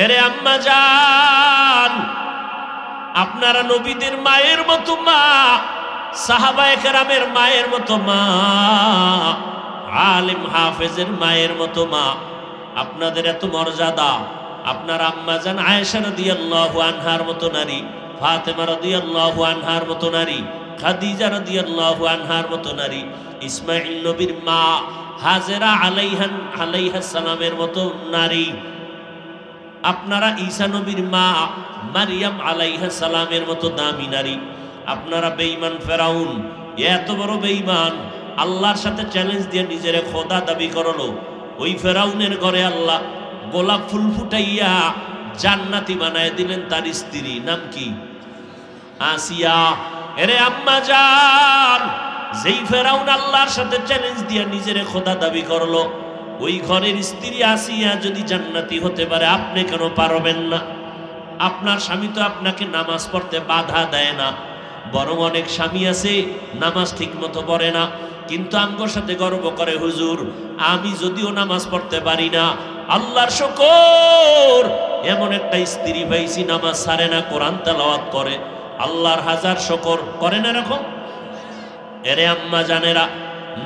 এরে আম্মা জান, আপনারা নবীদের মায়ের মতো মা, সাহাবায়ে কেরামের মায়ের মতো মা, আলেম হাফেজের মায়ের মতো মা, আপনাদের এত মর্যাদা। আপনার আম্মা জান আয়েশা রাদিয়াল্লাহু আনহার মতো নারী, ফাতেমা রাদিয়াল্লাহু আনহার মতো নারী, খাদিজা রাদিয়াল্লাহু আনহার মতো নারী, ইসমাঈল নবীর মা হাজেরা আলাইহাস সালামের মতো নারী, আপনারা ঈসা নবীর মা মারিয়াম আলাইহাস সালামের মতো দামি নারী। আপনারা বেঈমান ফেরাউন, এত বড় বেঈমান, আল্লাহর সাথে চ্যালেঞ্জ দিয়ে নিজের খোদা দাবি করলো। ওই ফেরাউনের ঘরে আল্লাহ গোলাপ ফুল ফুটাইয়া জান্নাতি বানায় দিলেন তার স্ত্রী, নাম কি? আসিয়া। এরে আম্মা জান, যেই ফেরাউন আল্লাহর সাথে চ্যালেঞ্জ দিয়ে নিজের খোদা দাবি করলো, ওই ঘরের স্ত্রী আসিয়া যদি জান্নাতি হতে পারে, আপনি কেন পারবেন না? আপনার স্বামী তো আপনাকে নামাজ পড়তে বাধা দেয় না, বরং অনেক স্বামী আছে নামাজ ঠিক মতো পড়ে না, কিন্তু আমগোর সাথে গর্ব করে, হুজুর আমি যদিও নামাজ পড়তে পারি না, আল্লাহর শুকর এমন একটা স্ত্রী পাইছি নামাজ ছাড়ে না, কোরআন তেলাওয়াত করে, আল্লাহর হাজার শুকর। করেন এরকম? এরে আম্মা জানেরা,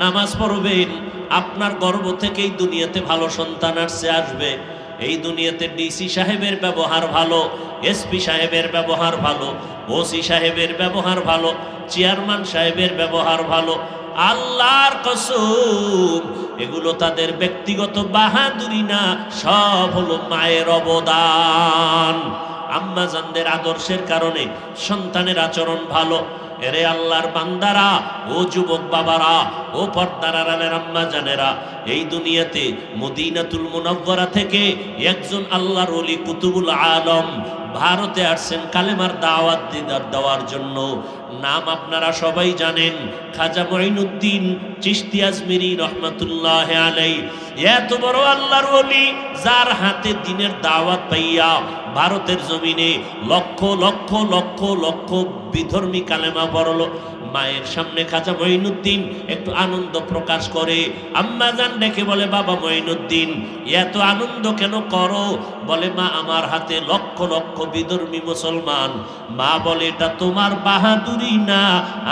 নামাজ পড়বেন, আপনার গর্ব থেকেই দুনিয়াতে ভালো সন্তান আসবে। এই দুনিয়াতে ডিসি সাহেবের ব্যবহার ভালো, এসপি সাহেবের ব্যবহার ভালো, ওসি সাহেবের ব্যবহার ভালো, চেয়ারম্যান সাহেবের ব্যবহার ভালো, আল্লাহর কসম এগুলো তাদের ব্যক্তিগত বাহাদুরি না, সব হলো মায়ের অবদান। আম্মা জানদের আদর্শের কারণে সন্তানের আচরণ ভালো। এরে আল্লাহর বান্দারা, ও যুবক বাবারা, ও পর্দার আড়ালের আম্মা জানেরা, এই দুনিয়াতে মদিনাতুল মুনাওয়ারা থেকে একজন আল্লাহর ওলি কুতুবুল আলম ভারতে আসছেন কালেমার দাওয়াত দেওয়ার জন্য। নাম আপনারা সবাই জানেন, খাজা মঈনুদ্দিন চিশতি আজমিরি রহমাতুল্লাহ আলাইহি। এত বড় আল্লাহর ওলি, যার হাতে দ্বীনের দাওয়াত পাইয়া ভারতের জমিনে লক্ষ লক্ষ লক্ষ লক্ষ বিধর্মী কালেমা পড়ল। মায়ের সামনে খাজা মঈনুদ্দিন একটু আনন্দ প্রকাশ করে, আম্মা জান ডেকে বলে, বাবা মঈনুদ্দিন এত আনন্দ কেন করো? বলে, মা আমার হাতে লক্ষ লক্ষ বিধর্মী মুসলমান। মা বলে, এটা তোমার বাহাদুরি না,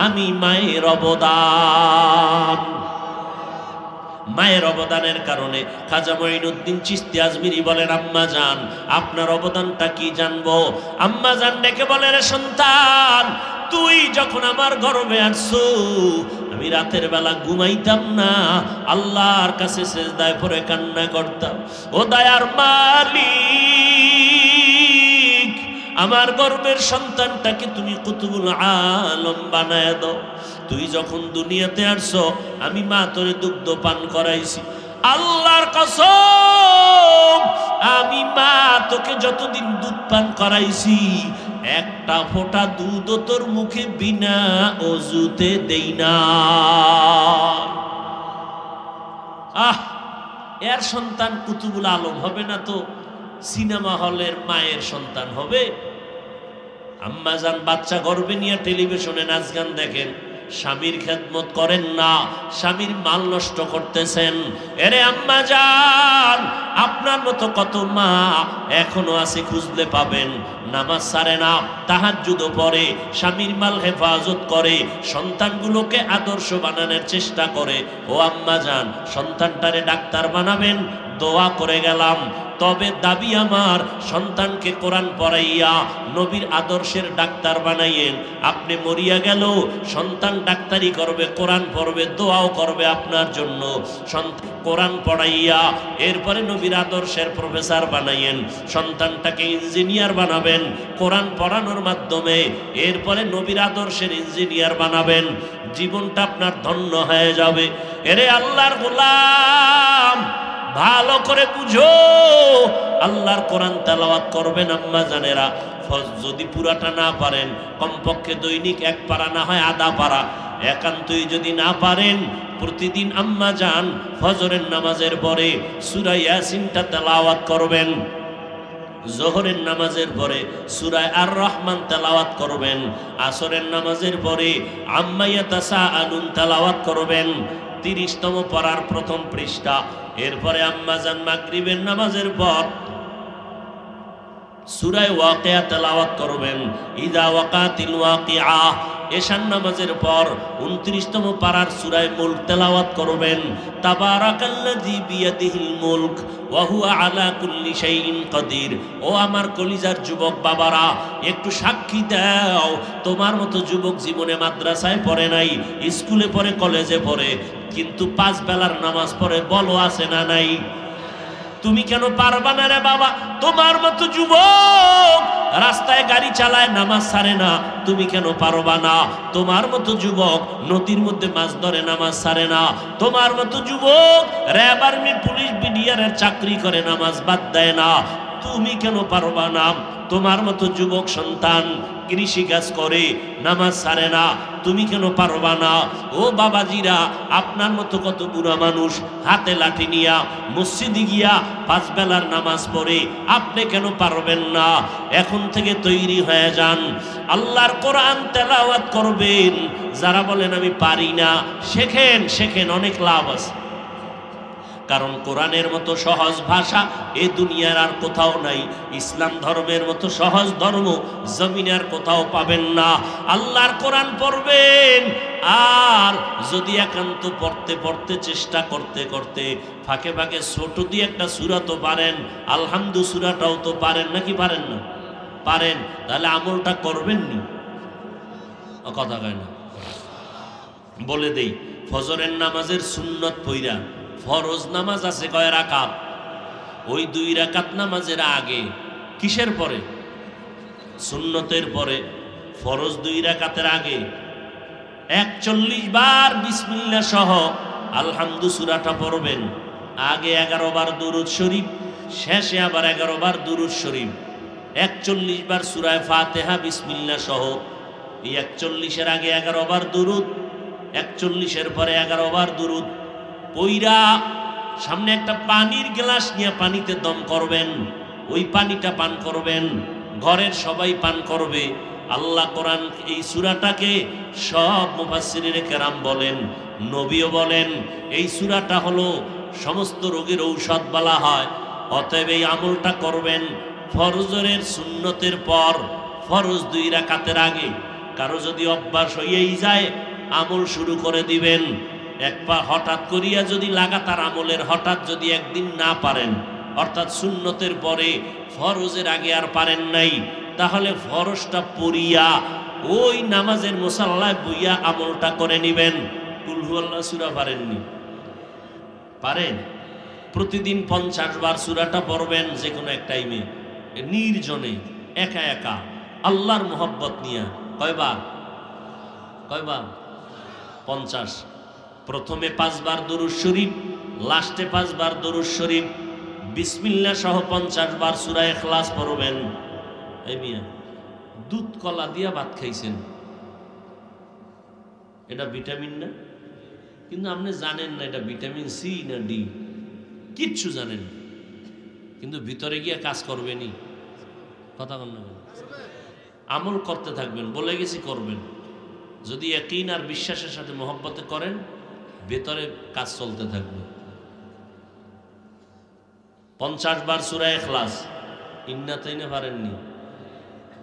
আমি মায়ের অবদান। মায়ের অবদানের কারণে খাজা মঈনুদ্দিন চিশতি আজমিরি বলেন, আম্মা জান আপনার অবদানটা কি জানবো? আম্মা জান ডেকে বলে, রে সন্তান, তুই যখন আমার গর্ভে আসছো, আমি রাতের বেলা ঘুমাইতাম না, আল্লাহর কাছে সেজদায় পড়ে কান্না করতাম, ও দয়ার মালিক আমার গর্ভের সন্তানটাকে তুমি কুতুবুল আলম বানায় দাও। তুই যখন দুনিয়াতে আসছো, আমি মা তোরে দুগ্ধ পান করাইছি, আল্লাহর কসম আমি মা তোকে যতদিন দুধ পান করাইছি, একটা ফোঁটা দুধ তোর মুখে বিনা অজুতে দেই না। এর সন্তান কুতুবুল আলম হবে না তো সিনেমা হলের মায়ের সন্তান হবে? আম্মা জান বাচ্চা গর্ভে নিয়ে টেলিভিশনে নাচ গান দেখেন, স্বামীর খেদমত করেন না, স্বামীর মাল নষ্ট করতেছেন। এরে আম্মা জান, আপনার মতো কত মা এখনো আছে, খুঁজলে পাবেন, নামাজ ছাড়ে না, তাহাজ্জুদও পড়ে, স্বামীর মাল হেফাজত করে, সন্তানগুলোকে আদর্শ বানানোর চেষ্টা করে। ও আম্মা জান, সন্তানটারে ডাক্তার বানাবেন, দোয়া করে গেলাম, তবে দাবি আমার সন্তানকে কোরআন পড়াইয়া নবীর আদর্শের ডাক্তার বানাইয়েন। আপনি মরিয়া গেল সন্তান ডাক্তারি করবে, কোরআন পড়বে, দোয়াও করবে আপনার জন্য। কোরআন পড়াইয়া এরপরে নবীর আদর্শের প্রফেসর বানাইয়েন। সন্তানটাকে ইঞ্জিনিয়ার বানাবেন কোরআন পড়ানোর মাধ্যমে, এরপরে নবীর আদর্শের ইঞ্জিনিয়ার বানাবেন, জীবনটা আপনার ধন্য হয়ে যাবে। এরে আল্লাহর গোলাম, ভালো করে বুঝো, আল্লাহর কোরআন তেলাওয়াত করবেন আম্মা জানেরা। যদি পুরাটা না পারেন, কমপক্ষে দৈনিক এক পারা, না হয় আধা পারা, একান্তই যদি না পারেন, প্রতিদিন আম্মা জান ফজরের নামাজের পরে সূরা ইয়াসিনটা তেলাওয়াত করবেন, জোহরের নামাজের পরে সূরা আর রহমান তেলাওয়াত করবেন, আসরের নামাজের পরে আম্মা ইয়াতাসাআলুন তেলাওয়াত করবেন, 30তম পারার প্রথম পৃষ্ঠা। এরপরে আম্মা জান মাগরিবের নামাজের পর সূরা ওয়াকিয়া তেলাওয়াত করবেন। ইদা ওয়াকাতিল ওয়াকিআ, এশার নামাজের পর 29তম পারার সূরা মুলক তেলাওয়াত করবেন। তাবারাকাল্লাযী বিয়াদিহিল মুলক ওয়া হুয়া আলা কুল্লি শাইইন কাদির। ও আমার কলিজার যুবক বাবারা, একটু সাক্ষী দাও, তোমার মতো যুবক জীবনে মাদ্রাসায় পড়ে নাই, স্কুলে পড়ে, কলেজে পড়ে, কিন্তু 5 বেলার নামাজ পড়ে, বলো আছে না নাই? তুমি কেন পারবা না রে বাবা? তোমার মতো যুবক রাস্তায় গাড়ি চালায়, নামাজ ছাড়ে না, তুমি কেন পারবা না? তোমার মতো যুবক নদীর মধ্যে মাছ ধরে, নামাজ ছাড়ে না। তোমার মতো যুবক র্যাব, আর্মি, পুলিশ, বিডিআরের চাকরি করে, নামাজ বাদ দেয় না, তুমি কেন পারবা না? তোমার মতো যুবক সন্তান কৃষি কাজ করে, নামাজ ছাড়ে না, তুমি কেন পারবা না? ও বাবাজিরা, আপনার মতো কত বুড়া মানুষ হাতে লাঠি নিয়া মসজিদে গিয়া 5 বেলার নামাজ পড়ে, আপনি কেন পারবেন না? এখন থেকে তৈরি হয়ে যান, আল্লাহর কোরআন তেলাওয়াত করবেন। যারা বলেন আমি পারি না, শেখেন, শেখেন, অনেক লাভ আছে। কারণ কোরআনের মতো সহজ ভাষা এ দুনিয়ার আর কোথাও নাই। ইসলাম ধর্মের মতো সহজ ধর্ম জমিনে আর কোথাও পাবেন না। আল্লাহর কোরআন পড়বেন, আর যদি একান্ত পড়তে পড়তে, চেষ্টা করতে করতে ফাঁকে ফাঁকে ছোট দিয়ে একটা সূরা তো পারেন, আলহামদু সূরাটাও তো পারেন, নাকি পারেন না? পারেন, তাহলে আমলটা করবেন নি? কথা কয় না। বলে দেই, ফজরের নামাজের সুন্নত পইরা ফরজ নামাজ আছে কয় রাকাত? ওই 2 রাকাত নামাজের আগে, কিসের পরে? সুন্নতের পরে। ফরজ 2 রাকাতের আগে 41 বার বিসমিল্লাহ সহ আলহামদু সূরাটা পড়বেন। আগে 11 বার দুরূদ শরীফ, শেষে আবার 11 বার দুরূদ শরীফ। 41 বার সূরা ফাতিহা বিসমিল্লাহ সহ। এই 41-এর আগে 11 বার দুরূদ, 41-এর পরে 11 বার দুরূদ পইরা সামনে একটা পানির গ্লাস নিয়ে পানিতে দম করবেন, ওই পানিটা পান করবেন, ঘরের সবাই পান করবে। আল্লাহ কোরআন এই সূরাটাকে সব মুফাসসিরিনে কেরাম বলেন, নবীও বলেন, এই সূরাটা হলো সমস্ত রোগের ঔষধ বলা হয়। অতএব এই আমলটা করবেন ফরজের সুন্নতের পর, ফরজ 2 রাকাতের আগে। কারো যদি অভ্যাস হয়েই যায়, আমল শুরু করে দিবেন। একবার হঠাৎ করিয়া যদি লাগাতার আমলের হঠাৎ যদি একদিন না পারেন, অর্থাৎ সুন্নতের পরে ফরজের আগে আর পারেন নাই, তাহলে ফরজটা পড়িয়া ওই নামাজের মুসাল্লায় বইয়া আমলটা করে নিবেন। কুল হুয়াল্লাহ সূরা পারেননি? পারেন? প্রতিদিন 50 বার সূরাটা পড়বেন, যে কোনো এক টাইমে নির্জনে একা একা আল্লাহর মোহব্বত নিয়া। কয়বার? 50। প্রথমে 5 বার দুরূদ শরীফ, লাস্টে 5 বার দুরূদ শরীফ, বিসমিল্লাহ সহ 50 বার সূরা ইখলাস পড়বেন। এই মিয়া, দুধ কলা দিয়া ভাত খাইছেন, এটা ভিটামিন না? কিন্তু আপনি জানেন না এটা ভিটামিন সি না ডি, কিচ্ছু জানেন, কিন্তু ভিতরে গিয়ে কাজ করবেনই। কথা বল না, আমল করতে থাকবেন, বলে গেছি করবেন। যদি ইয়াকিন আর বিশ্বাসের সাথে মহব্বতে করেন, ভেতরে কাজ চলতে থাকবে। 50 বার সূরা ইখলাস, ইন্নাতাইনে পারেননি?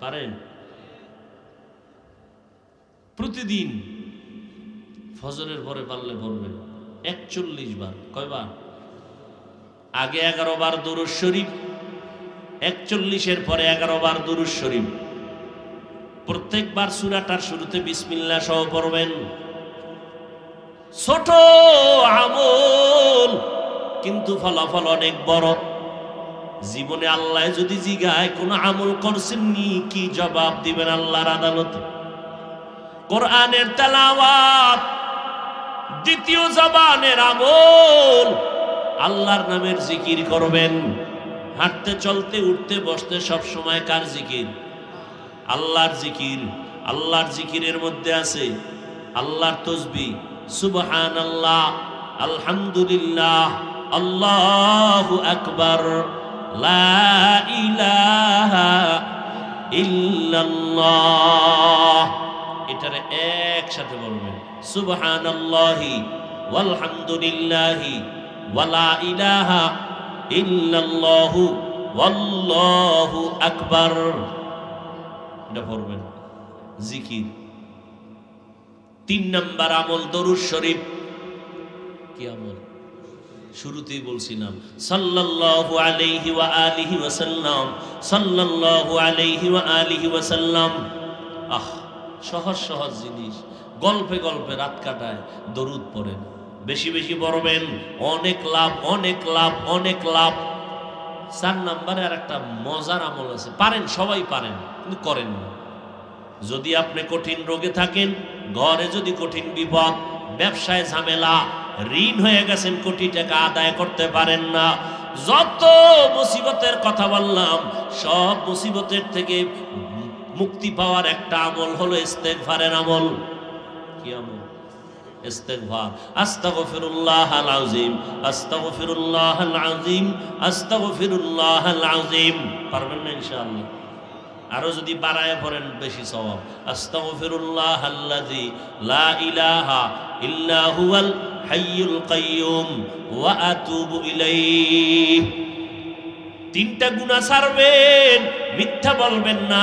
পারেন? প্রতিদিন ফজরের পরে পারলে পড়বেন 41 বার। কয়বার? আগে 11 বার দুরূদ শরীফ, 41-এর পরে 11 বার দুরূদ শরীফ। প্রত্যেকবার সূরাটার শুরুতে বিসমিল্লাহ সহ পড়বেন। ছোট আমল, কিন্তু ফলাফল অনেক বড়। জীবনে আল্লাহ যদি জিগায় কোন আমল করছেননি, কি জবাব দিবেন আল্লাহর আদালতে? কোরআনের তেলাওয়াত দ্বিতীয় জবানের আমল। আল্লাহর নামের জিকির করবেন, হাঁটতে চলতে উঠতে বসতে সব সময় কার জিকির? আল্লাহর জিকির। আল্লাহর জিকিরের মধ্যে আছে আল্লাহর তাসবিহ, সুবহানাল্লাহ, আলহামদুলিল্লাহ, আল্লাহু আকবার, লা ইলাহা ইল্লাল্লাহ। এটারে একসাথে বলবেন, সুবহানাল্লাহি ওয়ালহামদুলিল্লাহি ওয়ালা ইলাহা ইল্লাল্লাহু আল্লাহু আকবার। এটা পড়বেন জিকির। 3 নাম্বার আমল দরুদ শরীফ। কি আমল? শুরুতেই বলছিলাম সাল্লাল্লাহু আলাইহি ওয়া আলিহি ওয়াসাল্লাম, সাল্লাল্লাহু আলাইহি ওয়া আলিহি ওয়াসাল্লাম। সহজ সহজ জিনিস, গল্পে গল্পে রাত কাটায়। দরুদ পড়েন, বেশি বেশি পড়বেন, অনেক লাভ, অনেক লাভ, অনেক লাভ। 4 নম্বরে আর একটা মজার আমল আছে, পারেন, সবাই পারেন, কিন্তু করেন না। যদি আপনি কঠিন রোগে থাকেন, ঘরে যদি কঠিন বিপদ, ব্যবসায় ঝামেলা, ঋণ হয়ে গেছেন, কোটি টাকা আদায় করতে পারেন না, যত মুসিবতের কথা বললাম, সব মুসিবতের থেকে মুক্তি পাওয়ার একটা আমল হলো ইস্তেগফারের আমল। কি আমল? ইস্তেগফার। আস্তাগফিরুল্লাহাল আযীম, আস্তাগফিরুল্লাহাল আযীম, আস্তাগফিরুল্লাহাল আযীম। পারবেন না ইনশাআল্লাহ? আরো যদি বাড়ায় পড়েন বেশি সওয়াব। আস্তাগফিরুল্লাহাল্লাযী লা ইলাহা ইল্লা হুয়াল হাইয়ুল কাইয়্যুম ওয়া আতুবু ইলাইহি। 3টা গুনাহ ছাড়বেন, মিথ্যা বলবেন না,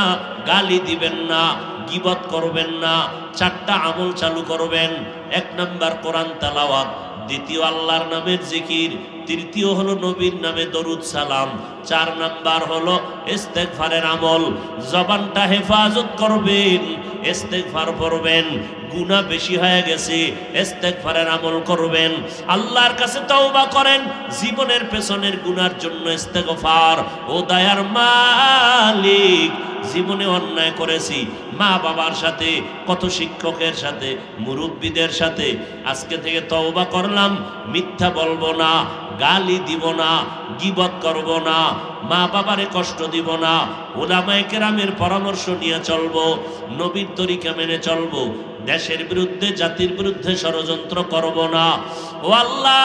গালি দিবেন না, গীবত করবেন না। 4টা আমল চালু করবেন। 1 নাম্বার কোরআন তেলাওয়াত, 2 আল্লাহর নামের জিকির, 3 হলো নবীর নামে দরুদ সালাম, 4 নাম্বার হলো ইস্তেগফারের আমল। জবানটা হেফাজত করবেন, ইস্তেগফার পড়বেন। গুনাহ বেশি হয়ে গেছে, ইস্তেগফারের আমল করবেন, আল্লাহর কাছে তওবা করেন। জীবনের পেছনের গুনার জন্য ইস্তেগফার। ও দয়ার মালিক, জীবনে অন্যায় করেছি, মা বাবার সাথে, কত শিক্ষকের সাথে, মুরব্বীদের সাথে, আজকে থেকে তওবা করলাম, মিথ্যা বলবো না, গালি দিব না, গীবত করব না, মা বাবারে কষ্ট দিব না, উলামায়ে কেরামের পরামর্শ নিয়ে চলবো, নবীর তরিকা মেনে চলবো, দেশের বিরুদ্ধে, জাতির বিরুদ্ধে ষড়যন্ত্র করব না। ও আল্লাহ,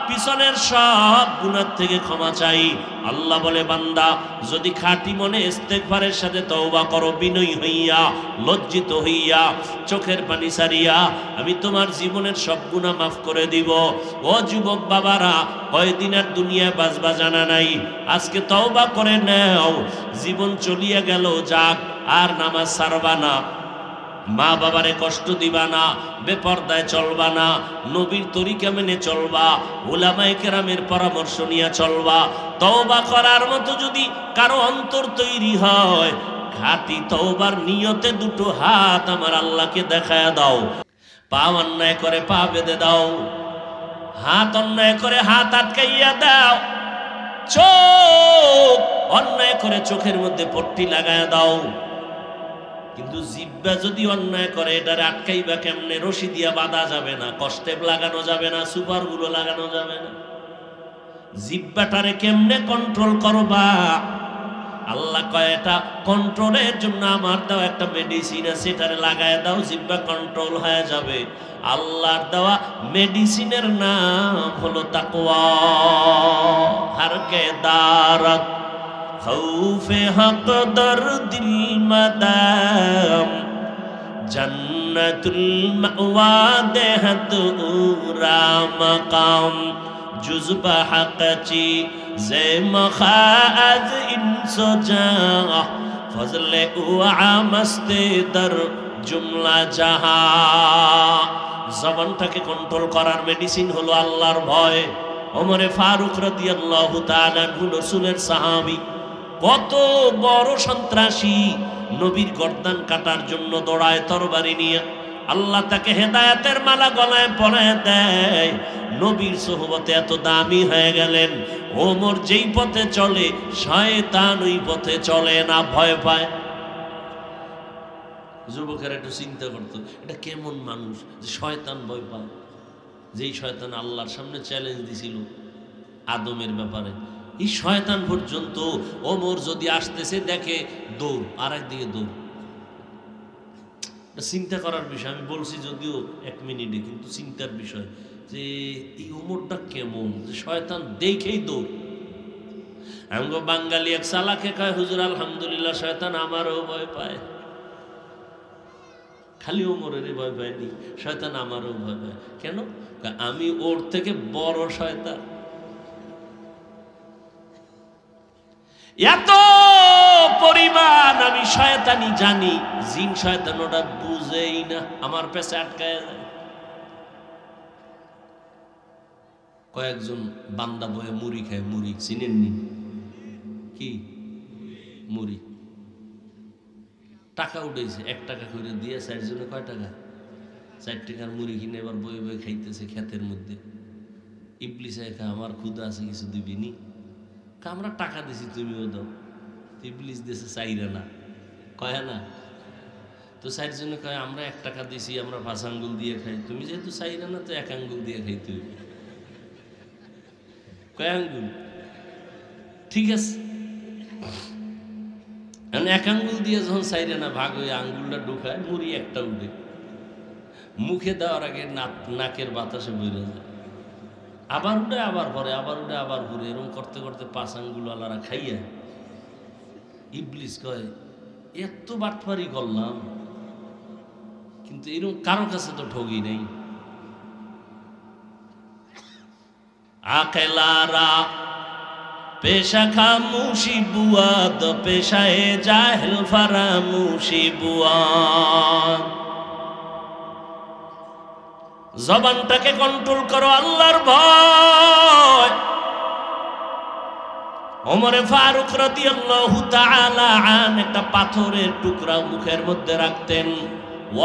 পিছনের সব গুনাহ থেকে ক্ষমা চাই। আল্লাহ বলে, বান্দা যদি খাঁটি মনে ইস্তেগফারের সাথে তওবা করো, বিনয়ী হইয়া, লজ্জিত হইয়া, চোখের পানি ছাড়িয়া, আমি তোমার জীবনের সব গুনাহ মাফ করে দিব। ও যুবক বাবারা, কয়দিন আর দুনিয়ায় বাঁচবা জানা নাই, আজকে তওবা করে নাও। জীবন চলিয়া গেল যাক, আর নামাজ ছাড়বা না, মা বাবারে কষ্ট দিবা না, বেপরদায় চলবা না, নবীর তরিকা মেনে চলবা, উলামায়ে কেরামের পরামর্শ নিয়ে চলবা। তওবা করার মতো যদি কারো অন্তর তৈরি হয়, খাঁটি তওবার নিয়তে 2 হাত আমার আল্লাহকে দেখায়া দাও। পা অন্যায় করে পা বেঁধে দাও, হাত অন্যায় করে হাত আটকাইয়া দাও, চোখ অন্যায় করে চোখের মধ্যে পট্টি লাগায়া দাও। কিন্তু জিহ্বা যদি অন্যায় করে, এটারে আটকাইবা কেমনে? রশি দিয়া বাঁধা যাবে না, কষ্টেপ লাগানো যাবে না, সুপারগুলো লাগানো যাবে না। জিহ্বাটারে কেমনে কন্ট্রোল করবা? আল্লাহ কয়, এটা কন্ট্রোলের জন্য আমার দাও একটা মেডিসিন আছে, এটারে লাগায় দাও, জিহ্বা কন্ট্রোল হয়ে যাবে। আল্লাহর দেওয়া মেডিসিনের নাম হলো তাকওয়া। হারকে দারাত খৌফে হক দরদিল মাদাম, জান্নাতুল মাওয়া দেহত উরা মাকাম, জুজবা হকচি জে মখাজ ইনসোজা, ফজলে উআ মস্তে দর জুমলা জাহা। জবানটাকে কন্ট্রোল করার মেডিসিন হলো আল্লাহর ভয়। ওমরে ফারুক রাদিয়াল্লাহু তাআলা আনহু, রাসূলের সাহাবী, কত বড় সন্ত্রাসী, নবীর গর্দান কাটার জন্য দৌড়ায় তরবারি নিয়ে। আল্লাহ তাকে হেদায়েতের মালা গলায় পরায় দেয়। নবীর সোহবতে এত দামি হয়ে গেলেন, ওমর যেই পথে চলে, শয়তান ওই পথে চলে না, ভয় পায়। যুবকেরা একটু চিন্তা করতো, এটা কেমন মানুষ যে শয়তান ভয় পায়? যেই শয়তান আল্লাহর সামনে চ্যালেঞ্জ দিছিল আদমের ব্যাপারে, এই শয়তান পর্যন্ত ওমর যদি আসতেছে দেখে, দৌড়, আর একদিকে দৌড়। চিন্তা করার বিষয়, আমি বলছি যদিও 1 মিনিটে, কিন্তু চিন্তার বিষয় যে এই ওমরটা কেমন, যে শয়তান দেখেই দৌড়। আমগো বাঙালি এক সালাকে কয়, হুজুর আলহামদুলিল্লাহ, শয়তান আমারও ভয় পায়। খালি ওমরের ভয় পায়নি, শয়তান আমারও ভয় পায়। কেন? আমি ওর থেকে বড় শয়তান। এত পরিমাণ আমি শয়তানি জানি, জিন শয়তান ওটা বুঝেই না, আমার পেছে আটকায় যায়। কয়েকজন বান্দা বয়ে মুড়ি খায়, মুড়ি চিনেননি কি? মুড়ি টাকা উঠেছে, 1 টাকা করে দিয়ে 4 জনে কয় টাকা? 4 টাকার মুড়ি কিনে এবার বয়ে বয়ে খাইতেছে ক্ষেতের মধ্যে। ইবলিস একা আমার ক্ষুধা আছে, কিছু দিবিনি? আমরা টাকা দিছি, তুমিও দাও। ইবলিস দিয়েছে 4 আনা, কয় না? তো 4 জনে কয় আমরা 1 টাকা দিছি, আমরা 5 আঙ্গুল দিয়ে খাই। তুমি যেহেতু 4 আনা, তো 1 আঙ্গুল দিয়ে খাইতে হইবে। কয় আঙ্গুল? ঠিক আছে, 1 আঙ্গুল দিয়ে যখন 4 আনা ভাগ হয়ে আঙ্গুলটা ঢুকায়, মুড়ি একটা উঠে, মুখে দেওয়ার আগে নাকের বাতাসে বেরো যায়, আবার উঠে আবার ভরে, আবার উঠে আবার ঘুরে, এরকম করতে করতে 5 আঙ্গুল আলারা খাইয়া ইবলিস কয় এত বাটপারি করলাম, কিন্তু এরকম কারো কাছে তো ঠগি নেই। আকেলারা পেশা খামুশি বুয়াদ, পেশায় জাহেল ফারামুশি বুয়াদ। জবানটাকে কন্ট্রোল করো, আল্লাহর ভয়। ওমরে ফারুক রাদিয়াল্লাহু তাআলা আন একটা পাথরের টুকরা মুখের মধ্যে রাখতেন,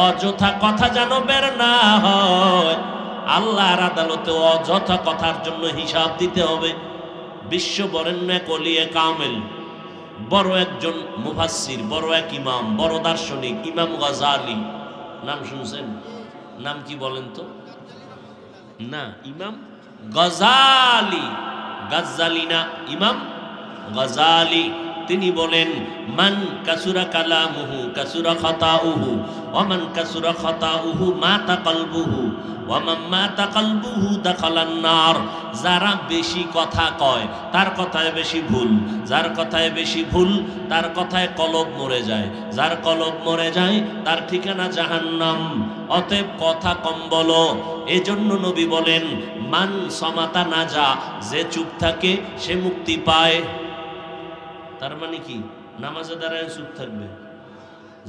অযথা কথা যেন বের না হয়। আল্লাহর আদালতে অযথা কথার জন্য হিসাব দিতে হবে। বিশ্ব বরেণ্য এক ওলিয়ে কামেল, বড় একজন মুফাসসির, বড় এক ইমাম, বড় দার্শনিক, ইমাম গাজ্জালি। নাম শুনছেন? নাম কি বলেন তো? না, ইমাম গাজ্জালি, গাজ্জালি না, ইমাম গাজ্জালি। তিনি বলেন মান কাসুরা কালামুহু কাসুরা খাতাউহু ওয়া মান কাসুরা খাতাউহু মাতা কলবুহু ওয়া মান মাতা কলবুহু দাখালান নার। যারা বেশি কথা কয় তার কথায় বেশি ভুল, যার কথায় বেশি ভুল তার কথায় কলব মরে যায়, যার কলব মরে যায় তার ঠিকানা জাহান্নাম। অতএব কথা কম বলো। এজন্য নবী বলেন মান সমাতা নাজা, যে চুপ থাকে সে মুক্তি পায়। তার মানে কি? নামাজে দাঁড়ায় চুপ থাকবে,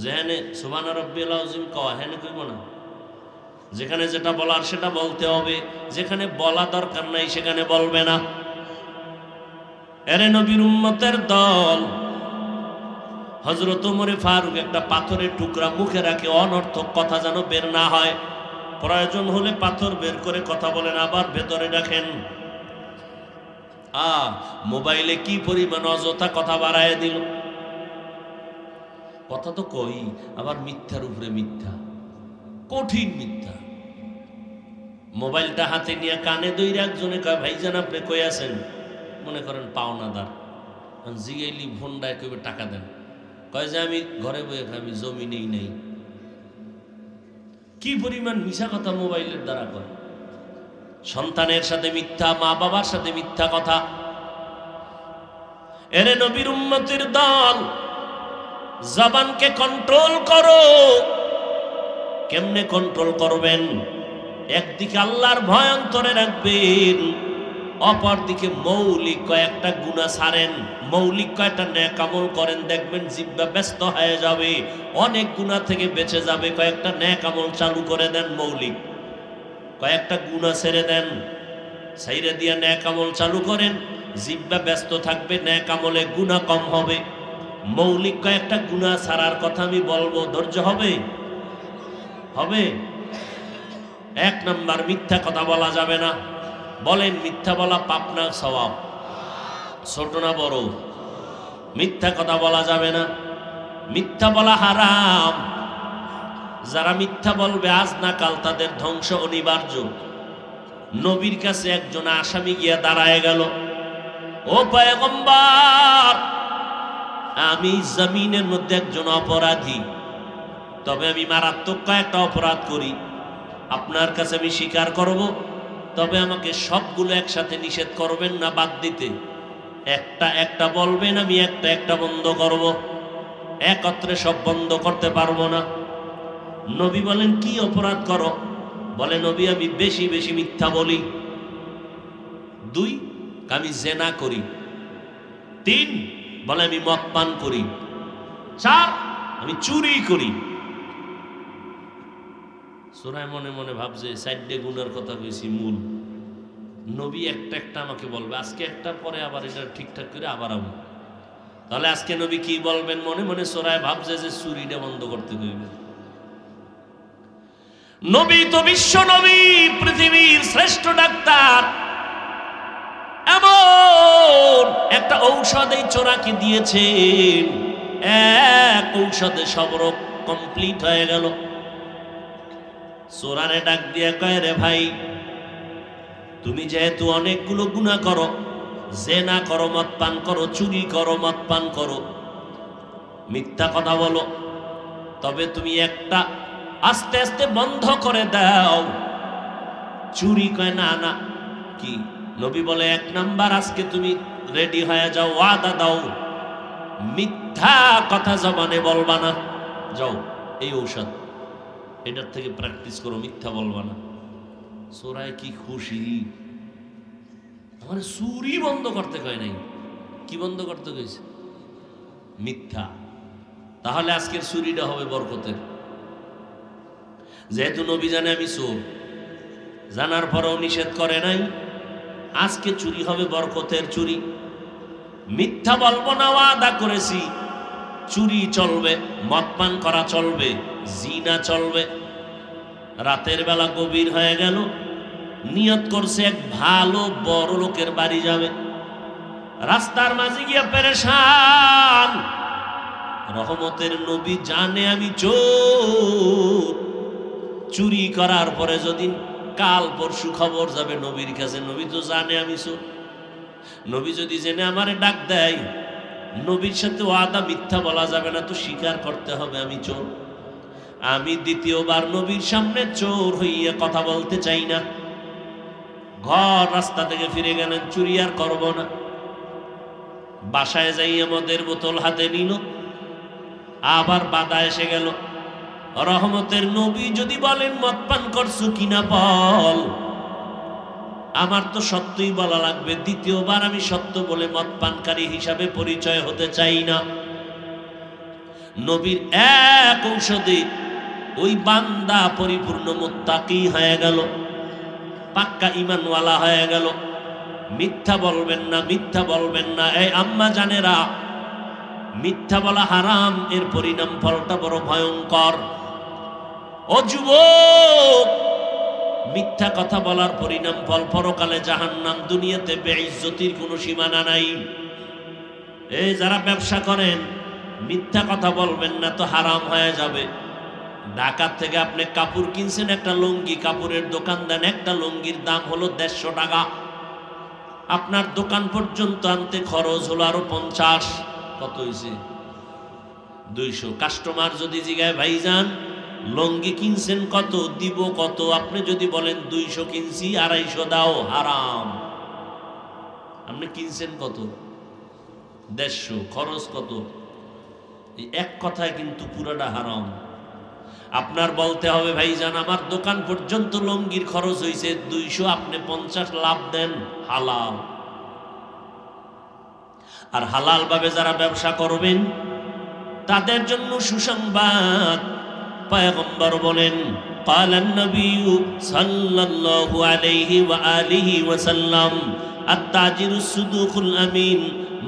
যেখানে সুবহানা রাব্বিয়াল আযীম কওয়া হেনে কইব না, যেখানে যেটা বলার সেটা বলতে হবে, যেখানে বলা দরকার নাই সেখানে বলবে না। এরে নবীর উম্মতের দল, হযরত ওমর ফারুক একটা পাথরের টুকরা মুখে রাখে, অনর্থক কথা যেন বের না হয়। প্রয়োজন হলে পাথর বের করে কথা বলেন, আবার ভেতরে রাখেন। মোবাইলে কি পরিমাণ অযথা কথা বাড়ায় দিল। কথা তো কই, আবার মিথ্যার উপরে মিথ্যা, কঠিন মিথ্যা। মোবাইলটা হাতে নিয়ে কানে দইরা একজনে কয় ভাইজান আপনি কই আছেন? মনে করেন পাওনাদার, জিগাইলি ফোনটায় কইবে টাকা দেন, কয় যে আমি ঘরে বয়ে খাই, আমি জমি নেই নেই। কি পরিমাণ মিশা কথা মোবাইলের দ্বারা কয়। সন্তানের সাথে মিথ্যা, মা বাবার সাথে মিথ্যা কথা। এরে নবীর উম্মতের দল, জবানকে কন্ট্রোল করো। কেমনে কন্ট্রোল করবেন? একদিকে আল্লাহর ভয় অন্তরে রাখবেন, অপরদিকে মৌলিক কয়েকটা গুনাহ ছাড়েন, মৌলিক কয়েকটা নেক আমল করেন, দেখবেন জিহ্বা ব্যস্ত হয়ে যাবে, অনেক গুনাহ থেকে বেঁচে যাবে। কয়েকটা নেক আমল চালু করে দেন, মৌলিক কয়েকটা গুনাহ ছেড়ে দেন, ছাইরে দিয়ে নেক আমল চালু করেন, জিহ্বা ব্যস্ত থাকবে, নেক আমলে গুনাহ কম হবে। মৌলিক কয়েকটা গুনাহ ছাড়ার কথা আমি বলবো, ধৈর্য হবে? হবে। 1 নাম্বার, মিথ্যা কথা বলা যাবে না। বলেন মিথ্যা বলা পাপ না সওয়াব? ছোট না বড়? মিথ্যা কথা বলা যাবে না, মিথ্যা বলা হারাম। যারা মিথ্যা বলবে আজ না কাল তাদের ধ্বংস অনিবার্য। নবীর কাছে একজন আসামি গিয়া দাঁড়ায় গেল, ও পয়গম্বর, আমি জমিনের মধ্যে একজন অপরাধী, তবে আমি মারাত্মক কয়েকটা অপরাধ করি, আপনার কাছে আমি স্বীকার করব, তবে আমাকে সবগুলো একসাথে নিষেধ করবেন না, বাদ দিতে। একটা একটা বলবেন, আমি একটা একটা বন্ধ করব, একত্রে সব বন্ধ করতে পারবো না। নবী বলেন কি অপরাধ করো? বলে নবী আমি বেশি বেশি মিথ্যা বলি। 2, আমি জেনা করি। 3, বলে আমি মদ পান করি। 4 আমি চুরি করি। সূরা মনে মনে ভাবছে 4টে গুনার কথা কইছি মূল, নবী একটা একটা আমাকে বলবে, আজকে একটা পরে আবার এটা ঠিকঠাক করে আবার আমি, তাহলে আজকে নবী কি বলবেন মনে মনে সূরা ভাবছে যে চুরিটা বন্ধ করতে হইবে। নবী তো বিশ্ব নবী, পৃথিবীর শ্রেষ্ঠ ডাক্তার, এমন একটা ঔষধ এই চোরাকে দিয়েছেন, এক ঔষধে সব রোগ কমপ্লিট হয়ে গেল। চোরারে ডাক দিয়ে কয়, রে ভাই তুমি যেহেতু অনেকগুলো গুনাহ করো, জেনা করো, মদ পান করো, চুরি করো, মদ পান করো, মিথ্যা কথা বলো, তবে তুমি একটা আস্তে আস্তে বন্ধ করে দাও চুরি। কয় না না, কি? নবী বলে 1 নাম্বার আজকে তুমি রেডি হয়ে যাও, ওয়াদা দাও মিথ্যা কথা জবানে বলবা না। যাও এই ঔষধ, এটার থেকে প্র্যাকটিস করো, মিথ্যা বলবা না। সোরায় কি খুশি, আমার চুরি বন্ধ করতে কয় নাই, কি বন্ধ করতে কইছে? মিথ্যা। তাহলে আজকের চুরিটা হবে বরকতের। যেহেতু নবী জানে আমি চোর, জানার পরেও নিষেধ করে নাই, আজকে চুরি হবে বরকতের চুরি। মিথ্যা বলবো না, ওয়াদা করেছি। চুরি চলবে, মদ পান করা চলবে, জিনা চলবে। রাতের বেলা গভীর হয়ে গেল, নিয়ত করছে এক ভালো বড় লোকের বাড়ি যাবে। রাস্তার মাঝে গিয়ে পেরেশান। রহমতের নবী জানে আমি চোর, চুরি করার পরে যদি কাল পরশু খবর যাবে নবীর কাছে, নবী তো জানে আমি চোর। নবী যদি জেনে আমারে ডাক দেয়, নবীর সাথে ওয়াদা মিথ্যা বলা যাবে না, তো স্বীকার করতে হবে আমি চোর। আমি দ্বিতীয়বার নবীর সামনে চোর হইয়া কথা বলতে চাই না। ঘর রাস্তা থেকে ফিরে গেলেন, চুরি আর করব না। বাসায় যাইয়া মদের বোতল হাতে নিল, আবার বাধা এসে গেল। রহমতের নবী যদি বলেন মদ পান করছো কিনা বল, আমার তো সত্যই বলা লাগবে। দ্বিতীয়বার আমি সত্য বলে মদ পানকারী হিসাবে পরিচয় হতে চাই না। নবীর এক ঔষধে ওই বান্দা পরিপূর্ণ মুত্তাকি হয়ে গেল, পাক্কা ঈমানওয়ালা হয়ে গেল। মিথ্যা বলবেন না, মিথ্যা বলবেন না। এই আম্মা জানেরা, মিথ্যা বলা হারাম, এর পরিণাম ফলটা বড় ভয়ঙ্কর। ও যুবক, মিথ্যা কথা বলার পরিণাম ফল পরকালে জাহান্নাম, দুনিয়াতে বেইজ্জতির কোনো সীমানা নাই। এই যারা ব্যবসা করেন, মিথ্যা কথা বলবেন না, তো হারাম হয়ে যাবে। ঢাকার থেকে আপনি কাপড় কিনছেন, একটা লুঙ্গি, কাপড়ের দোকান দেন, একটা লুঙ্গির দাম হলো 150 টাকা। আপনার দোকান পর্যন্ত আনতে খরচ হলো আরো 50। কত হয়েছে? 200। কাস্টমার যদি জিগায় ভাইজান লুঙ্গি কিনছেন কত, দিব কত, আপনি যদি বলেন 200 কিনছি, 250 দাও, হারাম। আপনি কিনছেন কত? 150, খরচ কত? এই এক কথায় কিন্তু পুরাটা হারাম। আপনার বলতে হবে ভাইজান আমার দোকান পর্যন্ত লুঙ্গির খরচ হয়েছে 200, আপনি 50 লাভ দেন, হালাল। আর হালাল ভাবে যারা ব্যবসা করবেন তাদের জন্য সুসংবাদ। পয়গম্বর বলেন, ক্বালান নবিয়্যু সাল্লাল্লাহু আলাইহি ওয়া আলিহি ওয়া সাল্লাম, আত-তাজিরু সুদুকুল আমিন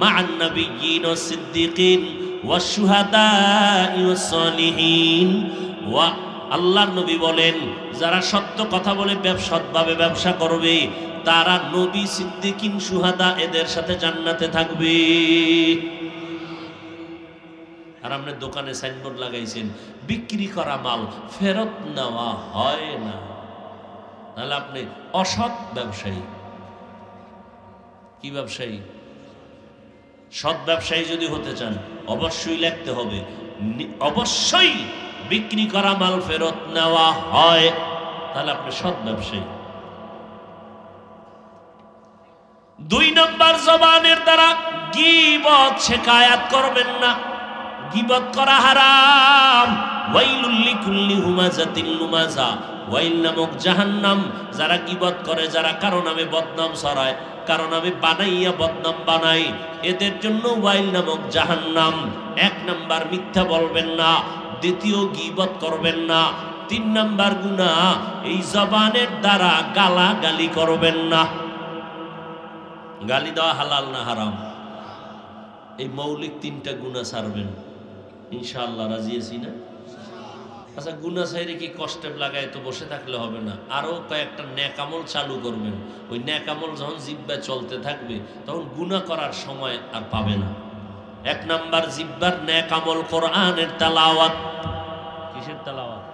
মা'আন নাবিয়্যিন ওয়াস সিদ্দিকিন ওয়াশ শুহাদা'i ওয়াস সালিহিন। ওয়া আল্লাহর নবী বলেন, যারা সত্য কথা বলে সৎভাবে ব্যবসা করবে, তারা নবী, সিদ্দিকিন, শুহাদা এদের সাথে জান্নাতে থাকবে। আর আপনি দোকানে সাইনবোর্ড লাগাইছেন, বিক্রি করা মাল ফেরত নেওয়া হয় না, তাহলে আপনি অসৎ ব্যবসায়ী। কি ব্যবসায়ী? সৎ ব্যবসায়ী যদি হতে চান অবশ্যই লিখতে হবে, অবশ্যই বিক্রি করা মাল ফেরত নেওয়া হয়, তাহলে আপনি সৎ ব্যবসায়ী। 2 নম্বর, জবানের দ্বারা গীবত শিকায়াত করবেন না, গীবত করা হারাম। ওয়াইলুল লিকুল্লি হুমাযাতিল লুমাযা, ওয়াইল নামক জাহান্নাম। যারা গীবত করে, যারা কারো নামে বদনাম ছড়ায়, কারো নামে বানাইয়া বদনাম বানায়, এদের জন্য ওয়াইল নামক জাহান্নাম। 1 নাম্বার মিথ্যা বলবেন না, দ্বিতীয় গীবত করবেন না, 3 নাম্বার গুনাহ এই জবানের দ্বারা গালাগালি করবেন না। গালি দেওয়া হালাল না হারাম? এই মৌলিক 3টা গুনাহ ছাড়বেন ইনশাআল্লাহ। রাজি আছি না? আচ্ছা, গুনাহ ছাইরে কি কষ্টে লাগায় তো বসে থাকলে হবে না, আরো কয়েকটা নেক আমল চালু করবেন। ওই নেক আমল যখন জিহ্বা চলতে থাকবে তখন গুনাহ করার সময় আর পাবে না। 1 নাম্বার জিহ্বার নেক আমল কোরআনের তেলাওয়াত। কিসের তেলাওয়াত?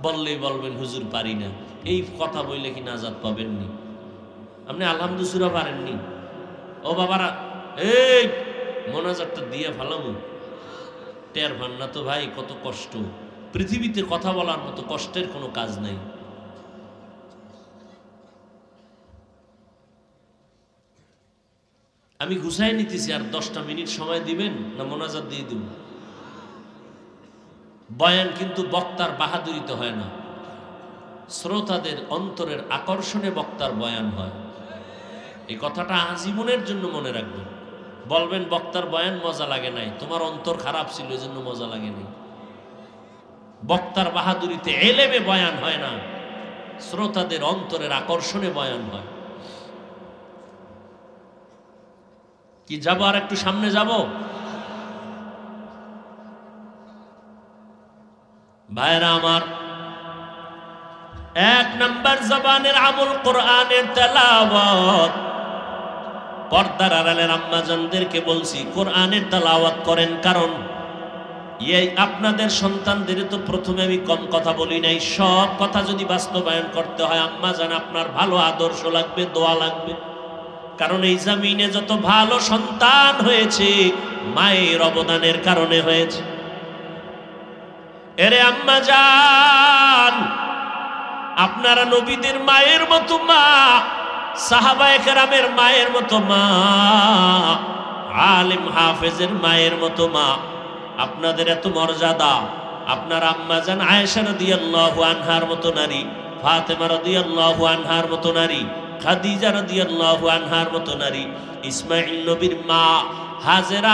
বললেই বলবেন হুজুর পারি না, এই কথা বললে কি নাজাত পাবেননি? আপনি আলহামদুলিল্লাহ পারেননি? ও বাবারা, এই মোনাজাতটা দিয়ে ফেলামু, টের ভান না তো ভাই কত কষ্ট। পৃথিবীতে কথা বলার মতো কষ্টের কোনো কাজ নাই। আমি গুছাই নিতেছি, আর 10টা মিনিট সময় দিবেন না মোনাজাত দিয়ে দিব? বয়ান কিন্তু বক্তার বাহাদুরিতে হয় না, শ্রোতাদের অন্তরের আকর্ষণে বক্তার বয়ান হয়। এই কথাটা আজীবনের জন্য মনে রাখবেন। বলবেন বক্তার বয়ান মজা লাগে নাই, তোমার অন্তর খারাপ ছিল এজন্য মজা লাগে নাই। বক্তার বাহাদুরিতে এলেমে বয়ান হয় না, শ্রোতাদের অন্তরের আকর্ষণে বয়ান হয়। কি যাব আর একটু সামনে যাব? ভাইরা আমার, 1 নাম্বার জবানের আমল কোরআনের তেলাওয়াত। পর্দার আড়ালের আম্মাজানদেরকে বলছি কোরআনের তেলাওয়াত করেন, কারণ এই আপনাদের সন্তানদের তো প্রথমে আমি কম কথা বলি নাই, সব কথা যদি বাস্তবায়ন করতে হয় আম্মাজান আপনার ভালো আদর্শ লাগবে, দোয়া লাগবে। কারণ এই জমিনে যত ভালো সন্তান হয়েছে মায়ের অবদানের কারণে হয়েছে। এরে আম্মাজান, আপনারা নবীদের মায়ের মতো মা, সাহাবায়ে কেরামের মায়ের মতো মা, আলেম হাফেজের মায়ের মতো মা, আপনাদের এত মর্যাদা। আপনার আম্মাজান আয়েশা রাদিয়াল্লাহু আনহার মতো নারী, ফাতেমা রাদিয়াল্লাহু আনহার মতো নারী, খাদিজা রাদিয়াল্লাহু আনহার মতো নারী, ইসমাঈল নবীর মা হাজেরা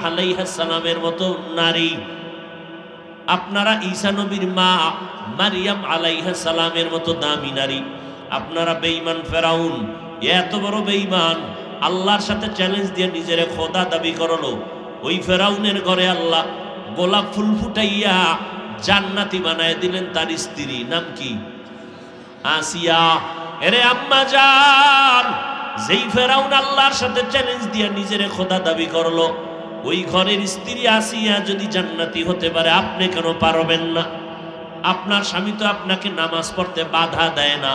আলাইহাস সালামের মতো নারী, আপনারা ঈসা নবীর মা মারিয়াম আলাইহিস সালামের মতো দামি নারী। আপনারা বেঈমান ফেরাউন, এত বড় বেঈমান, আল্লাহর সাথে চ্যালেঞ্জ দিয়ে নিজের খোদা দাবি করলো। ওই ফেরাউনের ঘরে আল্লাহ গোলাপ ফুল ফুটাইয়া জান্নাতি বানায় দিলেন তার স্ত্রী, নাম কি? আসিয়া। এরে আম্মাজান, যেই ফেরাউন আল্লাহর সাথে চ্যালেঞ্জ দিয়ে নিজের খোদা দাবি করলো, ওই ঘরের স্ত্রী আসিয়া যদি জান্নাতি হতে পারে আপনি কেন পারবেন না? আপনার স্বামী তো আপনাকে নামাজ পড়তে বাধা দেয় না,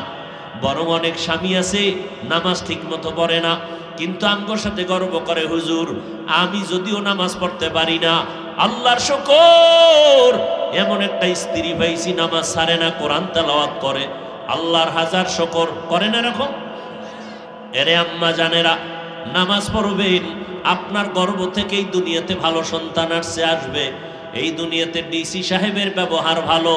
বরং অনেক স্বামী আছে নামাজ ঠিক মতো পড়ে না, কিন্তু আমগোর সাথে গর্ব করে, হুজুর আমি যদিও নামাজ পড়তে পারি না, আল্লাহর শুকর এমন একটা স্ত্রী পাইছি নামাজ ছাড়ে না, কোরআন তেলাওয়াত করে, আল্লাহর হাজার শুকর। করেন এরকম? এরে আম্মা জানেরা, নামাজ পড়বেন, আপনার গর্ব থেকেই দুনিয়াতে ভালো সন্তান আসবে। এই দুনিয়াতে ডিসি সাহেবের ব্যবহার ভালো,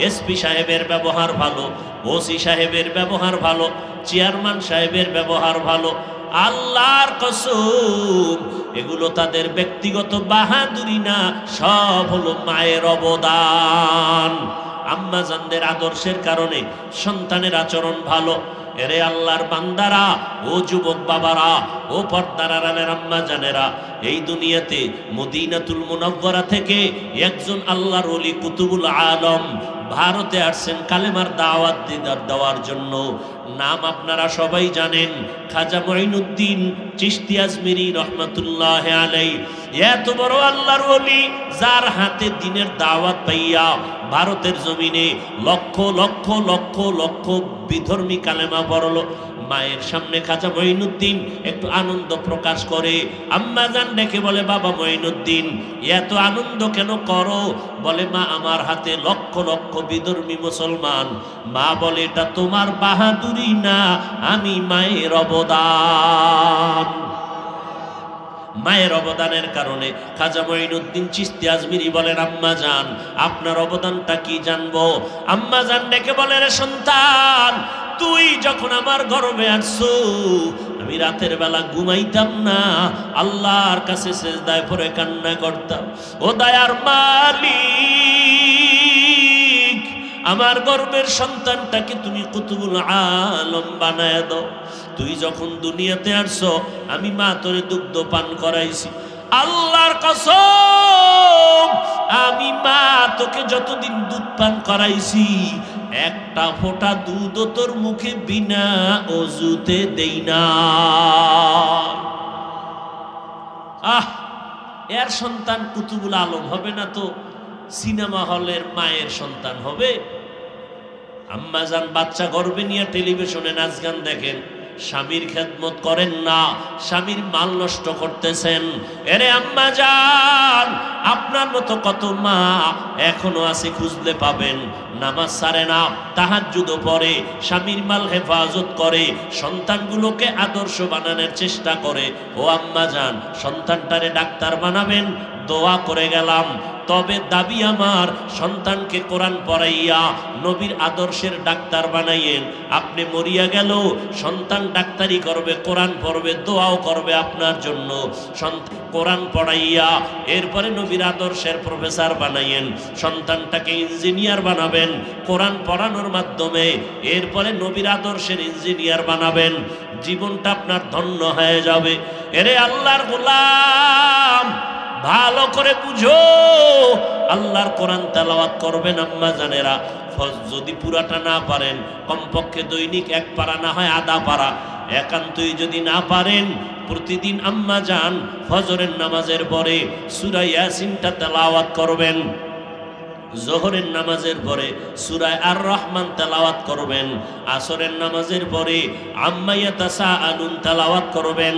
এসপি সাহেবের ব্যবহার ভালো, ওসি সাহেবের ব্যবহার ভালো, চেয়ারম্যান সাহেবের ব্যবহার ভালো। আল্লাহর কসম, এগুলো তাদের ব্যক্তিগত বাহাদুরি না, সব হলো মায়ের অবদান। আম্মাজানদের আদর্শের কারণে সন্তানের আচরণ ভালো। এরে আল্লাহর বান্দারা, ও যুবক বাবারা, ও পর্দার আড়ালের আম্মা জানেরা, এই দুনিয়াতে মদিনাতুল মুনাওয়ারা থেকে একজন আল্লাহর ওলি কুতুবুল আলম ভারতে আসছেন কালেমার দাওয়াত দেওয়ার জন্য। নাম আপনারা সবাই জানেন, খাজা মঈনুদ্দিন চিশতি আজমিরি রহমাতুল্লাহ আলাইহি। এত বড় আল্লাহর ওলি, যার হাতে দ্বীনের দাওয়াত পাইয়া ভারতের জমিনে লক্ষ লক্ষ লক্ষ লক্ষ বিধর্মী কালেমা পড়ল। মায়ের সামনে খাজা মঈনুদ্দিন একটু আনন্দ প্রকাশ করে, আম্মা জান ডেকে বলে, বাবা মঈনুদ্দিন এত আনন্দ কেন করো? বলে, মা আমার হাতে লক্ষ লক্ষ বিধর্মী মুসলমান। মা বলে, এটা তোমার বাহাদুরি না, আমি মায়ের অবদান। মায়ের অবদানের কারণে খাজা মঈনুদ্দিন চিশতি আজমিরি বলেন, আম্মা জান আপনার অবদানটা কি জানবো? আম্মা জান ডেকে বলে, রে সন্তান, তুই যখন আমার গর্ভে আসছো আমি রাতের বেলা ঘুমাইতাম না, আল্লাহর কাছে সেজদায় পড়ে কান্না করতাম। ও দয়ার মালিক, আমার গর্ভের সন্তানটাকে তুমি কুতুবুল আলম বানায় দাও। তুই যখন দুনিয়াতে আসছো আমি মা তোরে দুগ্ধ পান করাইছি, আল্লাহর কসম আমি মা তোকে যতদিন দুধ পান করাইছি একটা ফোঁটা দুধ তোর মুখে বিনা অজুতে দেই না। এর সন্তান কুতুবুল আলম হবে না তো সিনেমা হলের মায়ের সন্তান হবে? আম্মাজান বাচ্চা গর্ভে নিয়ে টেলিভিশনে নাচ গান দেখেন, স্বামীর খেদমত করেন না, স্বামীর মাল নষ্ট করতেছেন। এরে আম্মাজান, আপনার মতো কত মা এখনো আছে, খুঁজলে পাবেন। নামাজ ছাড়ে না, তাহাজ্জুদও পড়ে, স্বামীর মাল হেফাজত করে, সন্তানগুলোকে আদর্শ বানানোর চেষ্টা করে। ও আম্মাজান, সন্তানটারে ডাক্তার বানাবেন, দোয়া করে গেলাম। তবে দাবি আমার, সন্তানকে কোরআন পড়াইয়া নবীর আদর্শের ডাক্তার বানাইয়েন। আপনি মরিয়া গেল সন্তান ডাক্তারি করবে, কোরআন পড়বে, দোয়াও করবে আপনার জন্য। সন্তান কোরআন পড়াইয়া এরপরে নবীর আদর্শের প্রফেসর বানাইয়েন। সন্তানটাকে ইঞ্জিনিয়ার বানাবেন কোরআন পড়ানোর মাধ্যমে, এরপরে নবীর আদর্শের ইঞ্জিনিয়ার বানাবেন। জীবনটা আপনার ধন্য হয়ে যাবে। এরে আল্লাহর গোলাম, ভালো করে বুঝো, আল্লাহর কোরআন তেলাওয়াত করবেন আম্মা জানেরা। যদি পুরাটা না পারেন, কমপক্ষে দৈনিক এক পারা, না হয় আধা পারা। একান্তই যদি না পারেন, প্রতিদিন আম্মা জান ফজরের নামাজের পরে সূরা ইয়াসিনটা তেলাওয়াত করবেন। জোহরের নামাজের পরে সূরা আর রহমান তেলাওয়াত করবেন। আসরের নামাজের পরে আম্মা ইয়াতাসাআলুন তেলাওয়াত করবেন,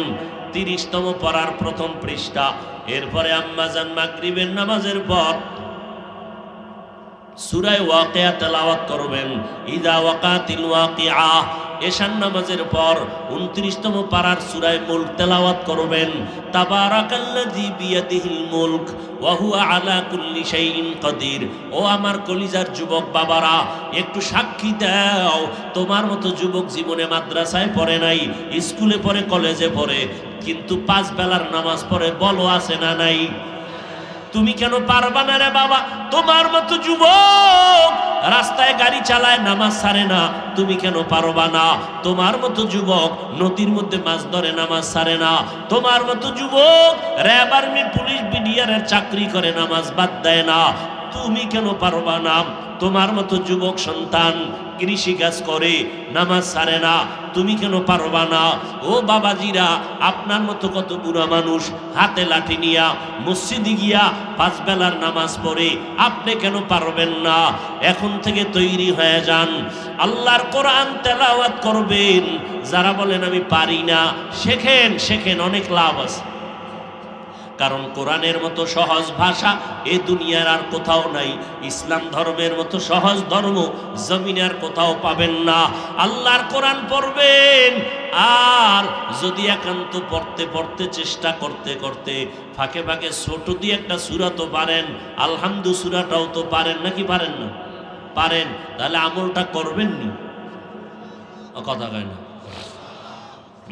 30তম পারার প্রথম পৃষ্ঠা। এরপরে আম্মাজান মাগরিবের নামাজের পর সূরা ওয়াকিয়া তেলাওয়াত করবেন, ইযা ওয়াকাতিল ওয়াকিআ। এশার নামাজের পর 29তম পারার সূরা মুলক তেলাওয়াত করবেন, তাবারাকাল্লাযী বিয়াদিহিল মুলক ওয়া হুয়া আলা কুল্লি শাইইন কাদির। ও আমার কলিজার যুবক বাবারা, একটু সাক্ষী দাও, তোমার মতো যুবক জীবনে মাদ্রাসায় পড়ে নাই, স্কুলে পড়ে, কলেজে পড়ে, কিন্তু 5 বেলার নামাজ পড়ে। বলো আছে না নাই? তুমি কেন পারবা না রে বাবা? তোমার মতো যুবক রাস্তায় গাড়ি চালায়, নামাজ ছাড়ে না, তুমি কেন পারবা না? তোমার মতো যুবক নদীর মধ্যে মাছ ধরে, নামাজ ছাড়ে না। তোমার মতো যুবক র্যাব, আর্মি, পুলিশ, বিডিআরের চাকরি করে, নামাজ বাদ দেয় না, তুমি কেন পারবা না? তোমার মতো যুবক সন্তান কৃষি কাজ করে, নামাজ ছাড়ে না, তুমি কেন পারবা না? ও বাবাজিরা, আপনার মতো কত বুড়া মানুষ হাতে লাঠি নিয়া মসজিদে গিয়া 5 বেলার নামাজ পড়ে, আপনি কেন পারবেন না? এখন থেকে তৈরি হয়ে যান, আল্লাহর কোরআন তেলাওয়াত করবেন। যারা বলেন আমি পারি না, শেখেন, শেখেন, অনেক লাভ আছে। কারণ কোরআনের মতো সহজ ভাষা এ দুনিয়ার আর কোথাও নাই। ইসলাম ধর্মের মতো সহজ ধর্ম জমিনে আর কোথাও পাবেন না। আল্লাহর কোরআন পড়বেন, আর যদি একান্ত পড়তে পড়তে, চেষ্টা করতে করতে ফাঁকে ফাঁকে ছোট দিয়ে একটা সূরা তো পারেন, আলহামদু সূরাটাও তো পারেন, নাকি পারেন না? পারেন, তাহলে আমলটা করবেননি। কথা কয় না,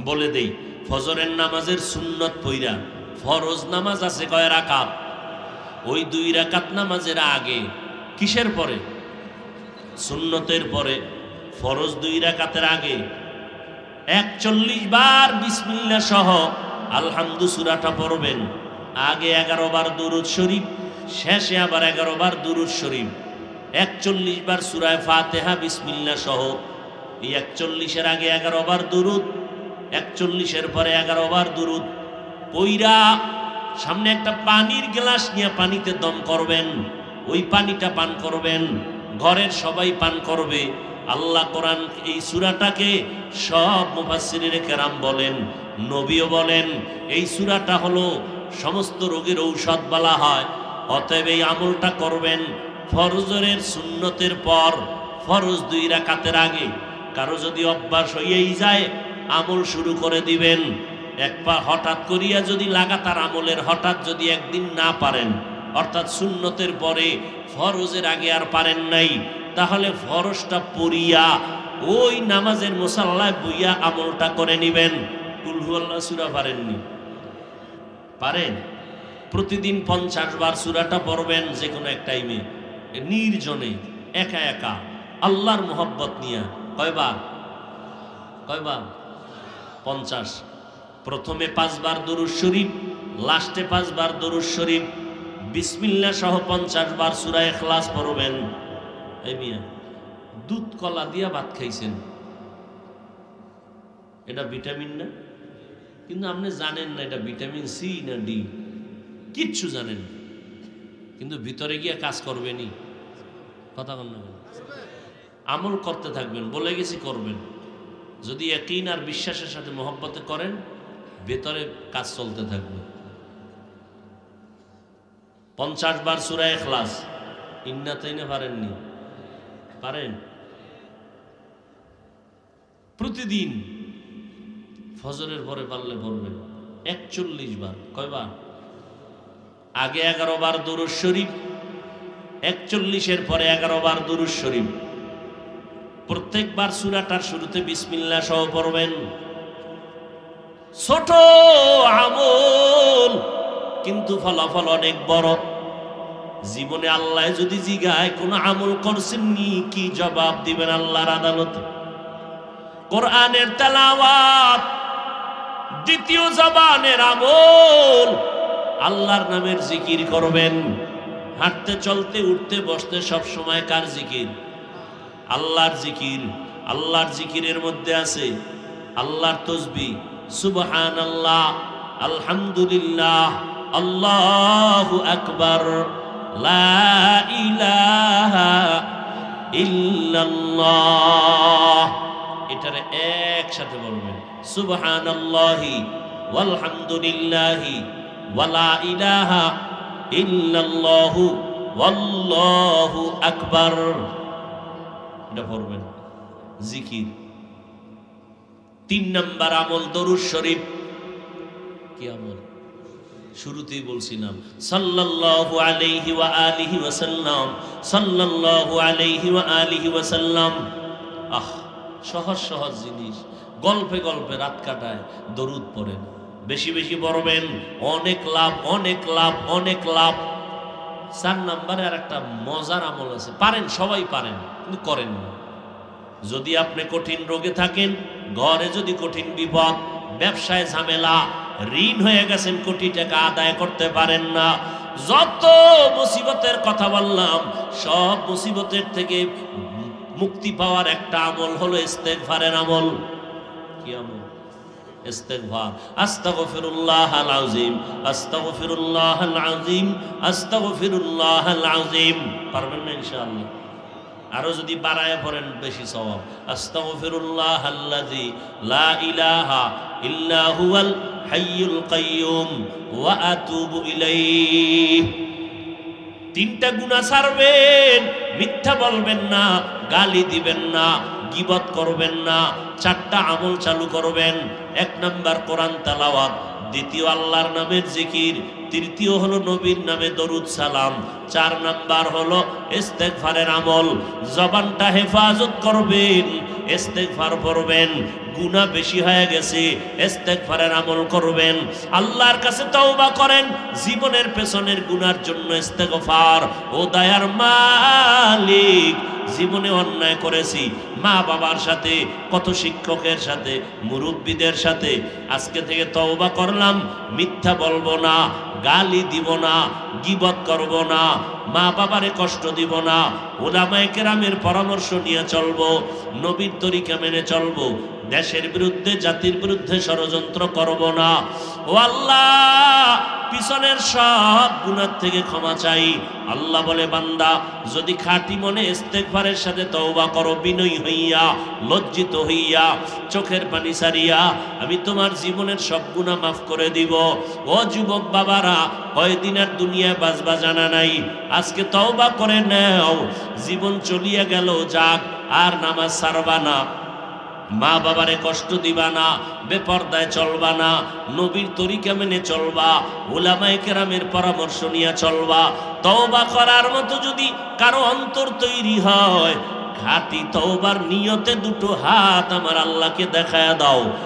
বলে দেই। ফজরের নামাজের সুন্নত পইরা, ফরজ নামাজ আছে কয় রাকাত? ওই 2 রাকাত নামাজের আগে, কিসের পরে? সুন্নতের পরে। ফরজ 2 রাকাতের আগে 41 বার বিসমিল্লাহ সহ আলহামদু সূরাটা পড়বেন। আগে 11 বার দুরূদ শরীফ, শেষে আবার 11 বার দুরূদ শরীফ। 41 বার সূরা ফাতিহা বিসমিল্লাহ সহ। এই 41-এর আগে 11 বার দুরূদ, 41-এর পরে 11 বার দুরূদ পইরা সামনে একটা পানির গ্লাস নিয়ে পানিতে দম করবেন, ওই পানিটা পান করবেন, ঘরের সবাই পান করবে। আল্লাহ কোরআন এই সূরাটাকে সব মুফাসসিরিনে কেরাম বলেন, নবীও বলেন, এই সূরাটা হলো সমস্ত রোগের ঔষধ বলা হয়। অতএব এই আমলটা করবেন ফরজের সুন্নতের পর, ফরজ 2 রাকাতের আগে। কারো যদি অভ্যাস হয়েই যায়, আমল শুরু করে দিবেন। এক পা হঠাৎ করিয়া যদি লাগাতার আমলের হঠাৎ যদি একদিন না পারেন, অর্থাৎ সুন্নতের পরে ফরজের আগে আর পারেন নাই, তাহলে ফরজটা পড়িয়া ওই নামাজের মুসাল্লায় বইয়া আমলটা করে নিবেন। কুল হুয়াল্লাহ সূরা পারেননি? পারেন? প্রতিদিন 50 বার সূরাটা পড়বেন, যে কোনো এক টাইমে নির্জনে একা একা আল্লাহর মোহব্বত নিয়া। কয়বার? 50। প্রথমে 5 বার দরুদ শরীফ, লাস্টে 5 বার দরুদ শরীফ, বিসমিল্লাহ সহ 50 বার সূরা ইখলাস পড়বেন। এই মিয়া দুধ কলা দিয়া ভাত খাইছেন, এটা ভিটামিন না? কিন্তু আপনি জানেন না এটা ভিটামিন সি না ডি, কিচ্ছু জানেন না, কিন্তু ভিতরে গিয়ে কাজ করবেনই। কথা বল না, আমল করতে থাকবেন, বলে গেছি করবেন। যদি ইয়াকিন আর বিশ্বাসের সাথে মহব্বতে করেন, ভেতরে কাজ চলতে থাকবে। 50 বার সূরা ইখলাস, ইন্না তাইনা পারেননি? পারেন? প্রতিদিন ফজরের পরে পারলে পড়বেন 41 বার। কয়বার? আগে 11 বার দরুদ শরীফ, 41-এর পরে 11 বার দরুদ শরীফ। প্রত্যেকবার সূরাটার শুরুতে বিসমিল্লাহ সহ পড়বেন। ছোট আমল, কিন্তু ফলাফল অনেক বড়। জীবনে আল্লাহ যদি জিগায় কোন আমল করছেননি, কি জবাব দিবেন আল্লাহর আদালতে? কোরআনের তেলাওয়াত দ্বিতীয় জবানের আমল, আল্লাহর নামের জিকির করবেন। হাঁটতে চলতে উঠতে বসতে সব সময় কার জিকির? আল্লাহর জিকির। আল্লাহর জিকিরের মধ্যে আছে আল্লাহর তাসবিহ, সুবহানাল্লাহ, আলহামদুলিল্লাহ, আল্লাহু আকবার, লা ইলাহা ইল্লাল্লাহ। এটারে একসাথে বলবেন, সুবহানাল্লাহি ওয়ালহামদুলিল্লাহি ওয়ালা ইলাহা ইল্লাল্লাহু ওয়াল্লাহু আকবার। এটা পড়বেন, জিকির। 3 নাম্বার আমল দরুদ শরীফ। কি আমল? শুরুতেই বলছিলাম, সাল্লাল্লাহু আলাইহি ওয়া আলিহি ওয়া সাল্লাম, সাল্লাল্লাহু আলাইহি ওয়া আলিহি ওয়া সাল্লাম। সহজ সহজ জিনিস, গল্পে গল্পে রাত কাটায়। দরুদ পড়েন, বেশি বেশি পড়বেন, অনেক লাভ, অনেক লাভ, অনেক লাভ। 4 নম্বরে আর একটা মজার আমল আছে, পারেন, সবাই পারেন, কিন্তু করেন না। যদি আপনি কঠিন রোগে থাকেন, ঘরে যদি কঠিন বিপদ, ব্যবসায় ঝামেলা, ঋণ হয়ে গেছেন, কোটি টাকা আদায় করতে পারেন না, যত মুসিবতের কথা বললাম, সব মুসিবতের থেকে মুক্তি পাওয়ার একটা আমল হলো ইস্তেগফারের আমল। কি আমল? ইস্তেগফার। আস্তাগফিরুল্লাহাল আযীম, আস্তাগফিরুল্লাহাল আযীম, আস্তাগফিরুল্লাহাল আযীম। পারবেন না ইনশাআল্লাহ? আরো যদি বাড়ায় পড়েন বেশি সওয়াব। আস্তাগফিরুল্লাহাল্লাযী লা ইলাহা ইল্লা হুয়াল হাইয়ুল কাইয়্যুম ওয়া আতুবু ইলাইহি। 3টা গুনাহ ছাড়বেন, মিথ্যা বলবেন না, গালি দিবেন না, গীবত করবেন না। 4টা আমল চালু করবেন। 1 নাম্বার কোরআন তেলাওয়াত, দ্বিতীয় আল্লাহর নামের জিকির, তৃতীয় হলো নবীর নামে দরুদ সালাম, 4 নাম্বার হলো ইস্তেগফারের আমল। জবানটা হেফাজত করবেন, ইস্তেগফার পড়বেন। গুনাহ বেশি হয়ে গেছে, ইস্তেগফারের আমল করবেন, আল্লাহর কাছে তওবা করেন। জীবনের পেছনের গুনার জন্য ইস্তেগফার। ও দয়ার মালিক, জীবনে অন্যায় করেছি, মা বাবার সাথে, কত শিক্ষকের সাথে, মুরব্বীদের সাথে, আজকে থেকে তওবা করলাম, মিথ্যা বলবো না, গালি দিব না, গীবত করব না, মা বাবারে কষ্ট দিব না, উলামায়ে কেরামের পরামর্শ নিয়ে চলবো, নবীর তরিকা মেনে চলবো, দেশের বিরুদ্ধে, জাতির বিরুদ্ধে ষড়যন্ত্র করব না। ও আল্লাহ, পিছনের সব গুনাহ থেকে ক্ষমা চাই। আল্লাহ বলে, বান্দা যদি খাঁটি মনে ইস্তেগফারের সাথে তওবা করো, বিনয়ী হইয়া, লজ্জিত হইয়া, চোখের পানি ছাড়িয়া, আমি তোমার জীবনের সব গুনাহ মাফ করে দিব। ও যুবক বাবারা, কয়দিন আর দুনিয়ায় বাঁচবা জানা নাই, আজকে তওবা করে নাও। জীবন চলিয়া গেল যাক, আর নামাজ ছাড়বা না। মা বাবারে কষ্ট দিবা না, বেপরদায় চলবা না, নবীর তরিকা মেনে চলবা, উলামায়ে কেরামের পরামর্শ নিয়ে চলবা। তওবা করার মতো যদি কারো অন্তর তৈরি হয়, খাঁটি তওবার নিয়তে দুটো হাত আমার আল্লাহকে দেখায়া দাও।